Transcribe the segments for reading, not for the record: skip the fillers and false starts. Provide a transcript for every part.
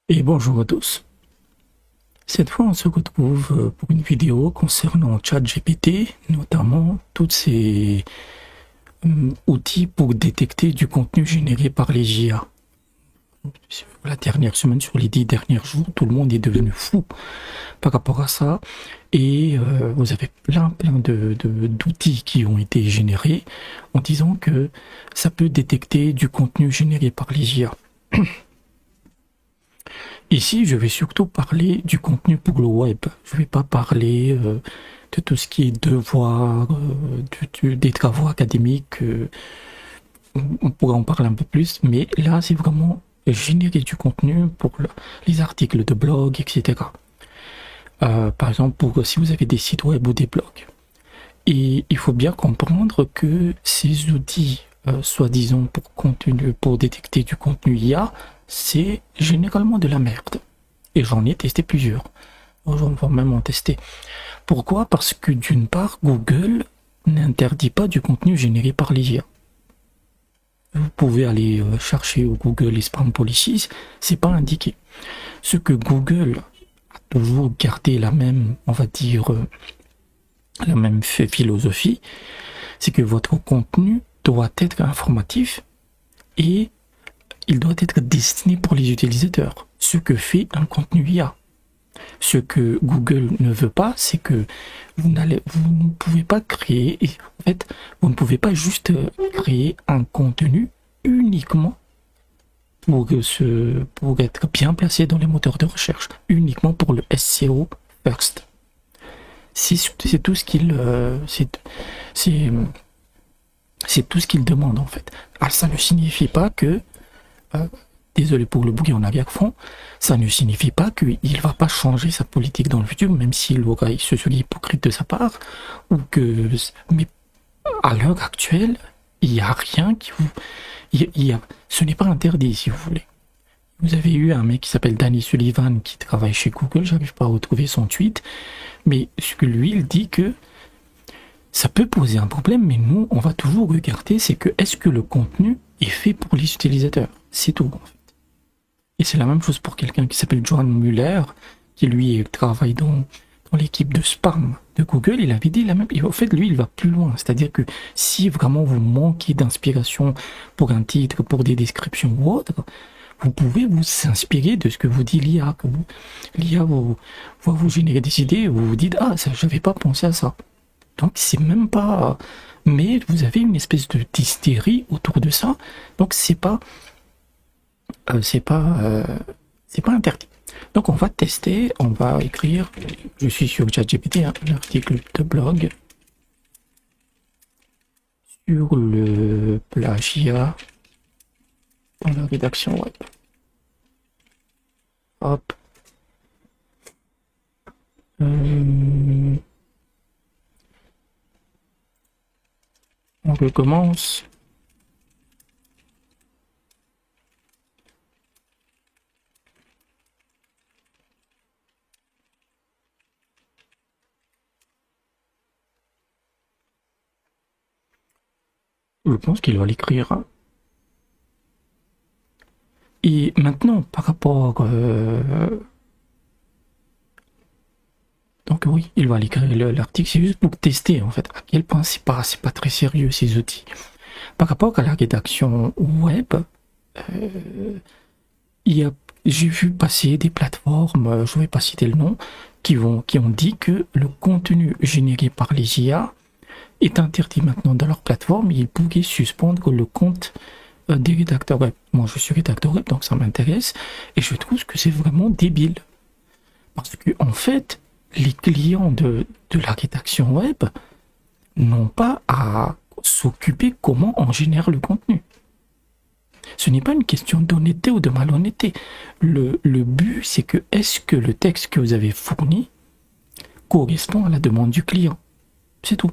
Et bonjour à tous. Cette fois, on se retrouve pour une vidéo concernant ChatGPT, notamment tous ces outils pour détecter du contenu généré par les IA. La dernière semaine, sur les 10 derniers jours, tout le monde est devenu fou par rapport à ça. Et vous avez plein d'outils qui ont été générés en disant que ça peut détecter du contenu généré par les IA. Ici, je vais surtout parler du contenu pour le web. Je ne vais pas parler de tout ce qui est devoir, des travaux académiques. On pourra en parler un peu plus, mais là, c'est vraiment générer du contenu pour les articles de blog, etc. Par exemple, si vous avez des sites web ou des blogs. Et il faut bien comprendre que ces outils, soi-disant pour détecter du contenu IA, c'est généralement de la merde. Et j'en ai testé plusieurs. J'en vais même en tester. Pourquoi? Parce que d'une part, Google n'interdit pas du contenu généré par les IA. Vous pouvez aller chercher au Google les spam policies, c'est pas indiqué. Ce que Google a toujours gardé la même, on va dire, la même philosophie, c'est que votre contenu doit être informatif et il doit être destiné pour les utilisateurs, ce que fait un contenu IA. Ce que Google ne veut pas, c'est que vous ne pouvez pas créer, en fait, vous ne pouvez pas juste créer un contenu uniquement pour être bien placé dans les moteurs de recherche, uniquement pour le SEO first. C'est tout ce c'est tout ce qu'il demande en fait. Alors, ça ne signifie pas que désolé pour le bouquet en arrière-fond, ça ne signifie pas qu'il ne va pas changer sa politique dans le futur, même s'il ce serait hypocrite de sa part, ou que, mais à l'heure actuelle, il n'y a rien qui vous, ce n'est pas interdit si vous voulez. Vous avez eu un mec qui s'appelle Danny Sullivan qui travaille chez Google, j'arrive pas à retrouver son tweet, mais ce que lui il dit que ça peut poser un problème, mais nous on va toujours regarder, c'est que est-ce que le contenu est fait pour les utilisateurs, c'est tout en fait. Et c'est la même chose pour quelqu'un qui s'appelle John Muller, qui lui travaille dans l'équipe de spam de Google. Il avait dit la même. En fait, lui, il va plus loin. C'est-à-dire que si vraiment vous manquez d'inspiration pour un titre, pour des descriptions ou autre, vous pouvez vous inspirer de ce que vous dit l'IA. L'IA va vous générer des idées, vous vous dites ah, ça, j'avais pas pensé à ça. Donc c'est même pas. Mais vous avez une espèce de d'hystérie autour de ça. Donc c'est pas c'est pas interdit. Donc on va tester, on va écrire, je suis sur ChatGPT, hein, un article de blog sur le plagiat dans la rédaction web. Hop. On recommence. Je pense qu'il va l'écrire. Et maintenant, par rapport... donc oui, il va l'écrire l'article, c'est juste pour tester en fait à quel point c'est pas très sérieux ces outils. Par rapport à la rédaction web, j'ai vu passer des plateformes, je ne vais pas citer le nom, qui ont dit que le contenu généré par les IA est interdit maintenant dans leur plateforme et ils pourraient suspendre le compte des rédacteurs web. Moi, je suis rédacteur web, donc ça m'intéresse et je trouve que c'est vraiment débile. Parce que, en fait, les clients de la rédaction web n'ont pas à s'occuper comment on génère le contenu. Ce n'est pas une question d'honnêteté ou de malhonnêteté. Le but, c'est que est-ce que le texte que vous avez fourni correspond à la demande du client? C'est tout.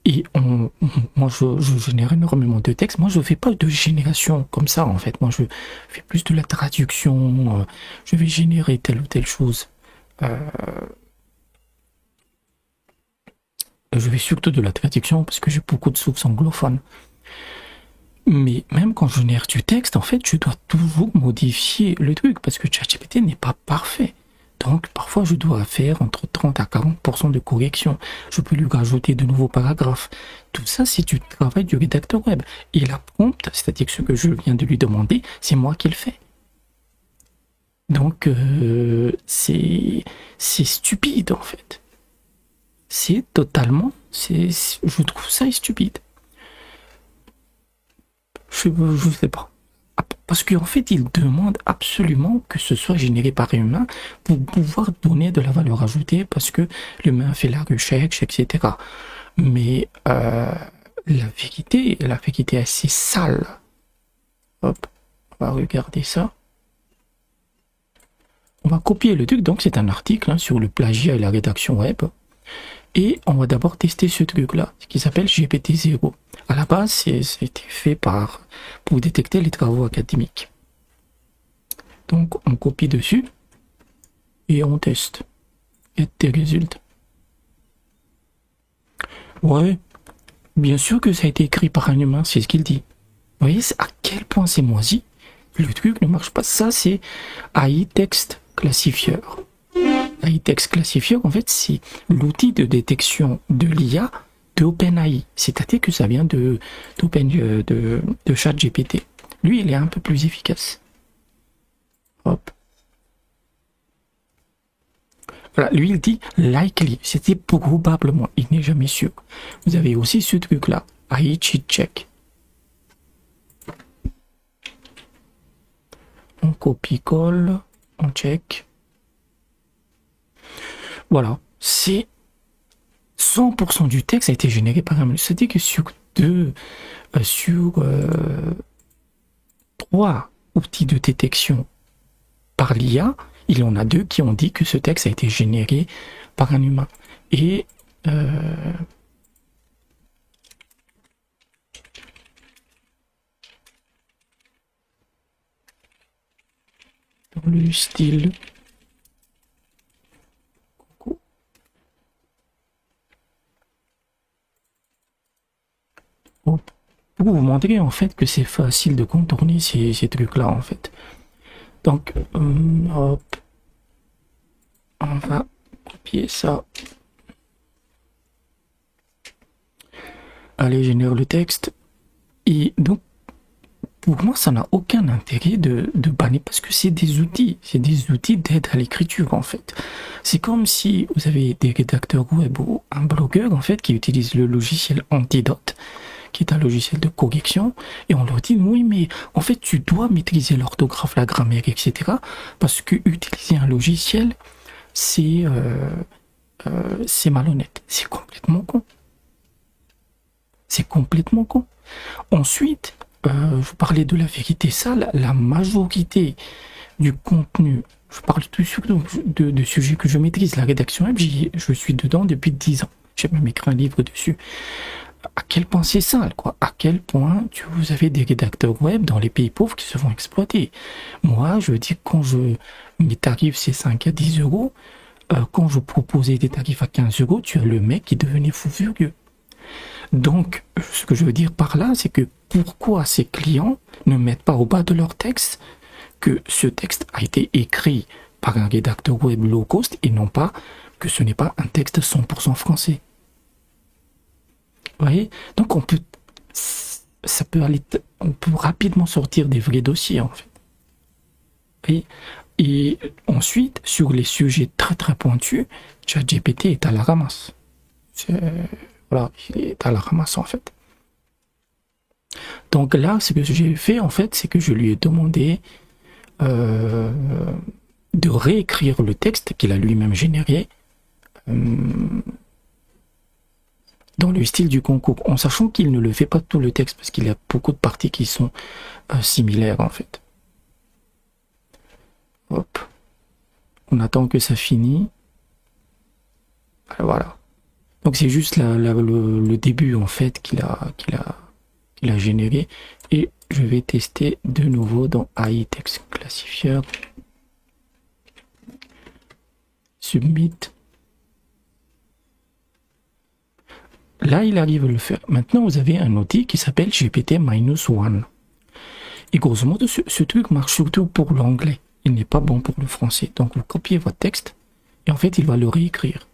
Et moi, je génère énormément de textes. Moi, je ne fais pas de génération comme ça, en fait. Moi, je fais plus de la traduction. Je vais générer telle ou telle chose. Je fais surtout de la traduction parce que j'ai beaucoup de sources anglophones. Mais même quand je génère du texte, en fait, je dois toujours modifier le truc parce que ChatGPT n'est pas parfait. Donc, parfois, je dois faire entre 30 à 40% de correction. Je peux lui rajouter de nouveaux paragraphes. Tout ça, c'est du travail du rédacteur web. Et la prompt, c'est-à-dire que ce que je viens de lui demander, c'est moi qui le fais. Donc, c'est stupide, en fait. C'est totalement... je trouve ça stupide. Je sais pas. Parce qu'en fait, il demande absolument que ce soit généré par un humain pour pouvoir donner de la valeur ajoutée parce que l'humain fait la recherche, etc. Mais la vérité est assez sale. Hop, on va regarder ça. On va copier le truc, donc c'est un article hein, sur le plagiat et la rédaction web. Et on va d'abord tester ce truc-là, qui s'appelle GPT-0. À la base, c'était fait pour détecter les travaux académiques. Donc, on copie dessus et on teste. Et des résultats. Ouais, bien sûr que ça a été écrit par un humain, c'est ce qu'il dit. Vous voyez à quel point c'est moisi. Le truc ne marche pas. Ça, c'est AI Text Classifier. AI Text Classifier, en fait, c'est l'outil de détection de l'IA de OpenAI. C'est-à-dire que ça vient de ChatGPT. Lui, il est un peu plus efficace. Hop. Voilà, lui, il dit likely. C'était probablement. Il n'est jamais sûr. Vous avez aussi ce truc-là. AI Cheat Check. On copie-colle. On check. Voilà. C'est 100% du texte a été généré par un. C'est-à-dire que sur trois outils de détection par l'IA, il y en a 2 qui ont dit que ce texte a été généré par un humain. Et dans le style pour vous montrer en fait que c'est facile de contourner ces trucs-là en fait. Donc, hop, on va copier ça. Allez, génère le texte. Et donc, pour moi, ça n'a aucun intérêt de bannir parce que c'est des outils d'aide à l'écriture en fait. C'est comme si vous avez des rédacteurs web ou un blogueur en fait qui utilise le logiciel Antidote, qui est un logiciel de correction, et on leur dit oui mais en fait tu dois maîtriser l'orthographe, la grammaire, etc. parce que utiliser un logiciel c'est malhonnête, c'est complètement con. C'est complètement con. Ensuite, vous parlez de la vérité sale, la majorité du contenu, je parle surtout de sujets que je maîtrise, la rédaction web, je suis dedans depuis 10 ans. J'ai même écrit un livre dessus. À quel point c'est sale, quoi. À quel point vous avez des rédacteurs web dans les pays pauvres qui se font exploiter. Moi, je dis quand mes tarifs c'est 5 à 10 euros, quand je proposais des tarifs à 15 euros, tu as le mec qui devenait fou furieux. Donc, ce que je veux dire par là, c'est que pourquoi ces clients ne mettent pas au bas de leur texte que ce texte a été écrit par un rédacteur web low cost et non pas que ce n'est pas un texte 100% français. Vous voyez? Donc on peut rapidement sortir des vrais dossiers en fait. Et ensuite, sur les sujets très très pointus, ChatGPT est à la ramasse. Voilà, il est à la ramasse en fait. Donc là, ce que j'ai fait en fait, c'est que je lui ai demandé de réécrire le texte qu'il a lui-même généré dans le style du concours, en sachant qu'il ne le fait pas tout le texte parce qu'il y a beaucoup de parties qui sont similaires en fait. Hop, on attend que ça finisse. Voilà. Donc c'est juste le début en fait qu'il a généré, et je vais tester de nouveau dans AI Text Classifier. Submit. là, il arrive à le faire. Maintenant, vous avez un outil qui s'appelle GPT-1. Et grosso modo, ce truc marche surtout pour l'anglais. Il n'est pas bon pour le français. Donc, vous copiez votre texte et en fait, il va le réécrire.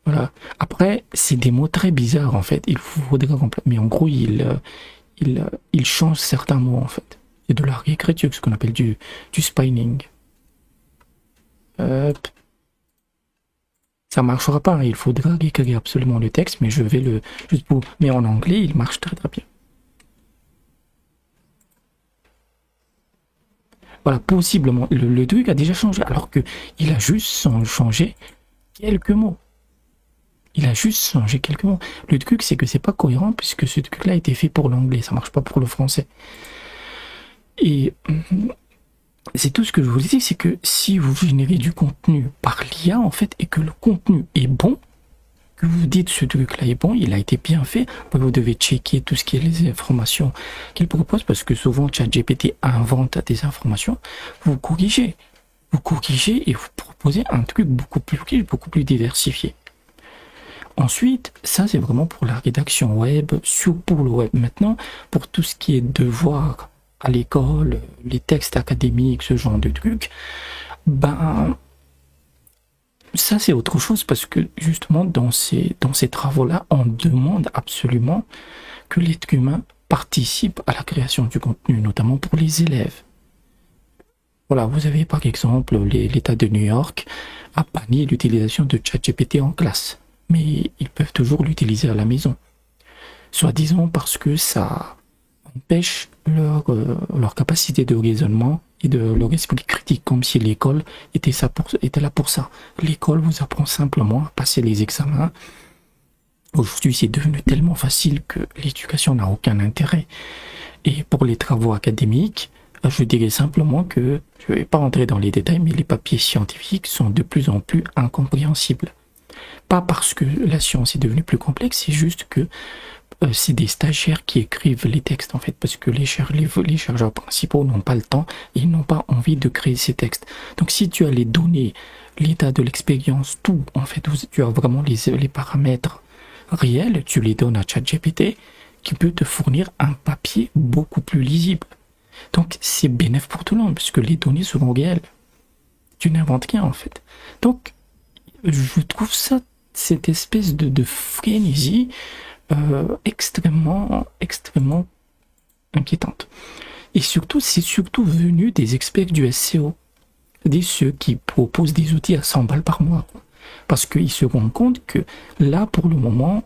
Voilà. Après, c'est des mots très bizarres, en fait. Il faudrait remplacer. Mais en gros, il change certains mots, en fait. C'est de la réécriture, ce qu'on appelle du spinning. Hop. Ça marchera pas, hein. Il faudra réécrire absolument le texte, mais je vais le... Juste pour... Mais en anglais, il marche très très bien. Voilà, possiblement. Le truc a déjà changé, alors que il a juste changé quelques mots. Il a juste changé quelques mots. Le truc, c'est que c'est pas cohérent, puisque ce truc-là a été fait pour l'anglais, ça marche pas pour le français. Et c'est tout ce que je vous dis, c'est que si vous générez du contenu par l'IA, en fait, et que le contenu est bon, que vous dites ce truc-là est bon, il a été bien fait, vous devez checker tout ce qui est les informations qu'il propose, parce que souvent ChatGPT invente des informations, vous corrigez et vous proposez un truc beaucoup plus riche, beaucoup plus diversifié. Ensuite, ça c'est vraiment pour la rédaction web, pour le web. Maintenant, pour tout ce qui est devoir à l'école, les textes académiques, ce genre de trucs, ben ça c'est autre chose, parce que justement dans ces travaux-là, on demande absolument que l'être humain participe à la création du contenu, notamment pour les élèves. Voilà, vous avez par exemple l'État de New York a banni l'utilisation de ChatGPT en classe, mais ils peuvent toujours l'utiliser à la maison, soi-disant parce que ça empêche leur capacité de raisonnement et de leur esprit critique, comme si l'école était là pour ça. L'école vous apprend simplement à passer les examens. Aujourd'hui, c'est devenu tellement facile que l'éducation n'a aucun intérêt. Et pour les travaux académiques, je dirais simplement que, je ne vais pas rentrer dans les détails, mais les papiers scientifiques sont de plus en plus incompréhensibles. Pas parce que la science est devenue plus complexe, c'est juste que c'est des stagiaires qui écrivent les textes, en fait, parce que les chercheurs principaux n'ont pas le temps et ils n'ont pas envie de créer ces textes. Donc si tu as les données, l'état de l'expérience, tout, en fait, tu as vraiment les paramètres réels, tu les donnes à ChatGPT qui peut te fournir un papier beaucoup plus lisible. Donc c'est bénéfique pour tout le monde, puisque les données seront réelles. Tu n'inventes rien, en fait. Donc je trouve ça, cette espèce de frénésie, extrêmement inquiétante. Et surtout, c'est surtout venu des experts du SEO, ceux qui proposent des outils à 100 balles par mois, parce qu'ils se rendent compte que là, pour le moment,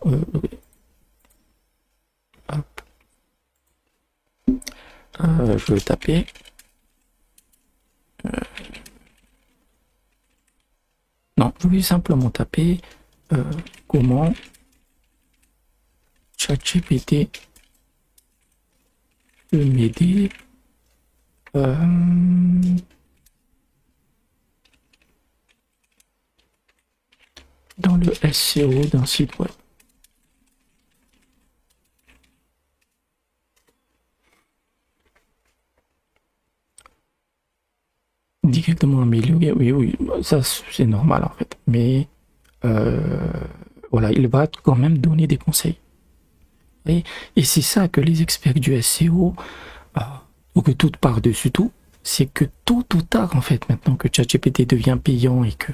je vais taper non, je vais simplement taper comment ChatGPT peut m'aider dans le SEO d'un site web. Directement amélioré, oui, ça c'est normal en fait, mais voilà, il va quand même donner des conseils. Et c'est ça que les experts du SEO, ou que tout par-dessus tout, c'est que tôt ou tard, en fait, maintenant que ChatGPT devient payant et que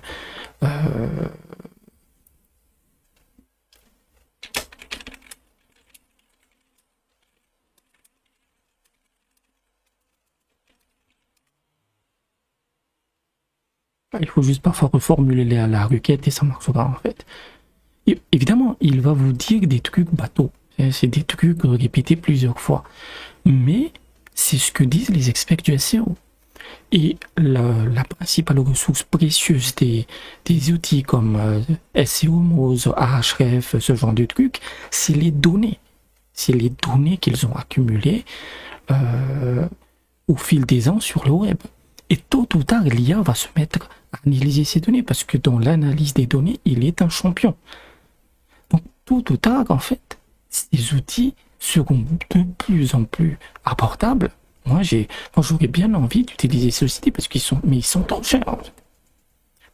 il faut juste parfois reformuler la requête et ça marchera en fait. Et évidemment, il va vous dire des trucs bateaux. C'est des trucs répétés plusieurs fois. Mais c'est ce que disent les experts du SEO. Et la principale ressource précieuse des outils comme SEO, Moz, Ahrefs, ce genre de trucs, c'est les données. C'est les données qu'ils ont accumulées au fil des ans sur le web. Et tôt ou tard, l'IA va se mettre à analyser ces données, parce que dans l'analyse des données, il est un champion. Donc tôt ou tard, en fait, ces outils seront de plus en plus abordables. Moi, j'aurais bien envie d'utiliser ceux-ci parce qu'ils sont trop chers. En fait.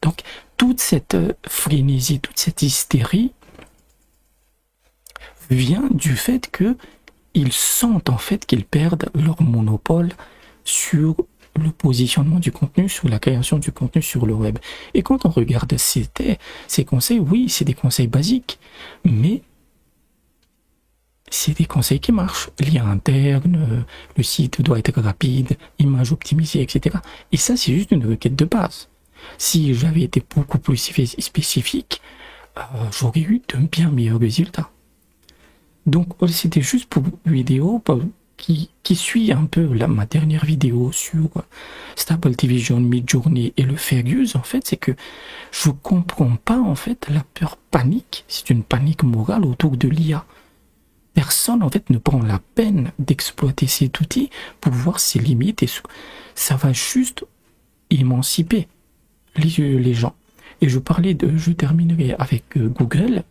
Donc, toute cette frénésie, toute cette hystérie vient du fait que ils sentent en fait qu'ils perdent leur monopole sur le positionnement du contenu, sur la création du contenu sur le web. Et quand on regarde ces conseils, oui, c'est des conseils basiques, mais c'est des conseils qui marchent. Lien interne, le site doit être rapide, image optimisée, etc. Et ça, c'est juste une requête de base. Si j'avais été beaucoup plus spécifique, j'aurais eu de bien meilleurs résultats. Donc, c'était juste pour une vidéo qui suit un peu ma dernière vidéo sur Stable Diffusion, Midjourney et le Fair Use. En fait, c'est que je comprends pas, en fait, la peur panique. C'est une panique morale autour de l'IA. Personne, en fait, ne prend la peine d'exploiter cet outil pour voir ses limites et ça va juste émanciper les gens. Et je terminerai avec Google.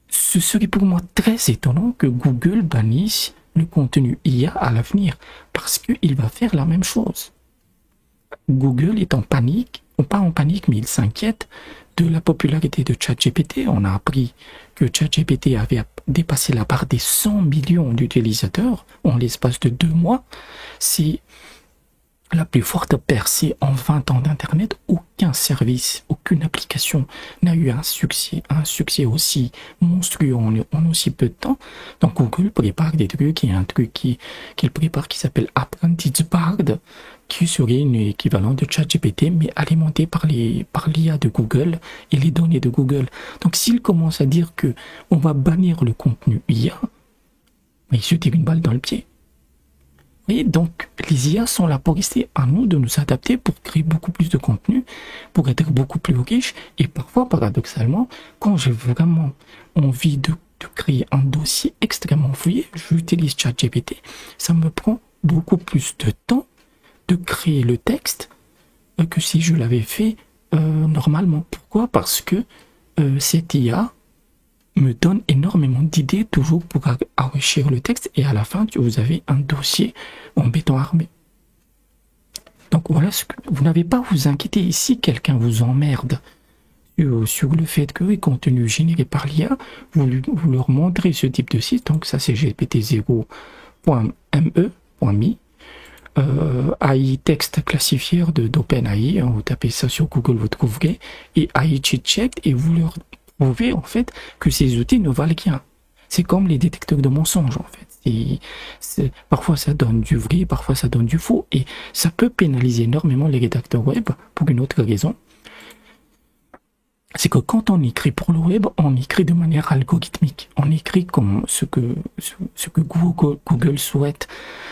Ce serait pour moi très étonnant que Google bannisse le contenu IA à l'avenir, parce qu'il va faire la même chose. Google est en panique, ou pas en panique, mais il s'inquiète de la popularité de ChatGPT. On a appris que ChatGPT avait dépassé la barre des 100 millions d'utilisateurs en l'espace de 2 mois. C'est la plus forte percée en 20 ans d'Internet. Aucun service, aucune application n'a eu un succès aussi monstrueux en aussi peu de temps. Donc Google prépare des trucs, il y a un truc qu'il prépare qui s'appelle Apprentice Bard, qui serait une équivalent de ChatGPT, mais alimenté par l'IA de Google et les données de Google. Donc s'il commence à dire que on va bannir le contenu IA, il se tire une balle dans le pied. Et donc, les IA sont là pour rester, à nous de nous adapter pour créer beaucoup plus de contenu, pour être beaucoup plus riche. Et parfois, paradoxalement, quand j'ai vraiment envie de créer un dossier extrêmement fouillé, j'utilise ChatGPT. Ça me prend beaucoup plus de temps de créer le texte que si je l'avais fait normalement. Pourquoi? Parce que cette IA me donne énormément d'idées toujours pour enrichir le texte et à la fin vous avez un dossier en béton armé. Donc voilà ce que vous n'avez pas à vous inquiéter ici, quelqu'un vous emmerde sur le fait que les contenus générés par l'IA, vous leur montrez ce type de site, donc ça c'est gpt0.me.me, AI texte classifier d'OpenAI, vous tapez ça sur Google, vous trouverez, et AI cheat check, et vous leur prouvez en fait que ces outils ne valent rien. C'est comme les détecteurs de mensonges en fait. Parfois ça donne du vrai, parfois ça donne du faux, et ça peut pénaliser énormément les rédacteurs web pour une autre raison. C'est que quand on écrit pour le web, on écrit de manière algorithmique. On écrit comme ce que Google souhaite.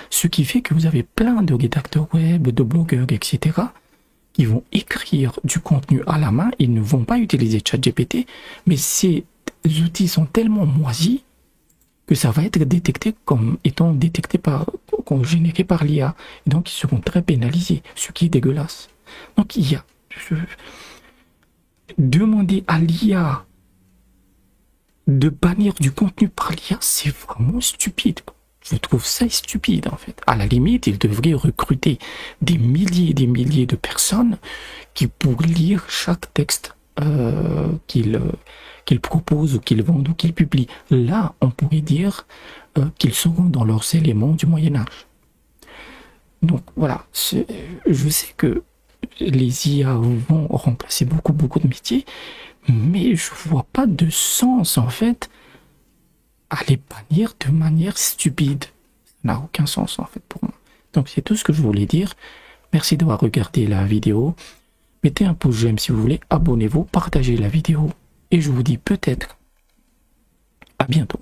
Ce qui fait que vous avez plein de rédacteurs web, de blogueurs, etc. qui vont écrire du contenu à la main. Ils ne vont pas utiliser ChatGPT, mais ces outils sont tellement moisis que ça va être détecté comme étant généré par l'IA. Et donc, ils seront très pénalisés, ce qui est dégueulasse. Donc, demander à l'IA de bannir du contenu par l'IA, c'est vraiment stupide. Je trouve ça stupide, en fait. À la limite, il devrait recruter des milliers et des milliers de personnes qui pour lire chaque texte qu'ils proposent ou qu'ils vendent ou qu'ils publient. Là, on pourrait dire qu'ils seront dans leurs éléments du Moyen-Âge. Donc, voilà. Je sais que les IA vont remplacer beaucoup de métiers, mais je vois pas de sens, en fait, à les bannir de manière stupide. Ça n'a aucun sens, en fait, pour moi. Donc, c'est tout ce que je voulais dire. Merci d'avoir regardé la vidéo. Mettez un pouce j'aime si vous voulez, abonnez-vous, partagez la vidéo, et je vous dis peut-être à bientôt.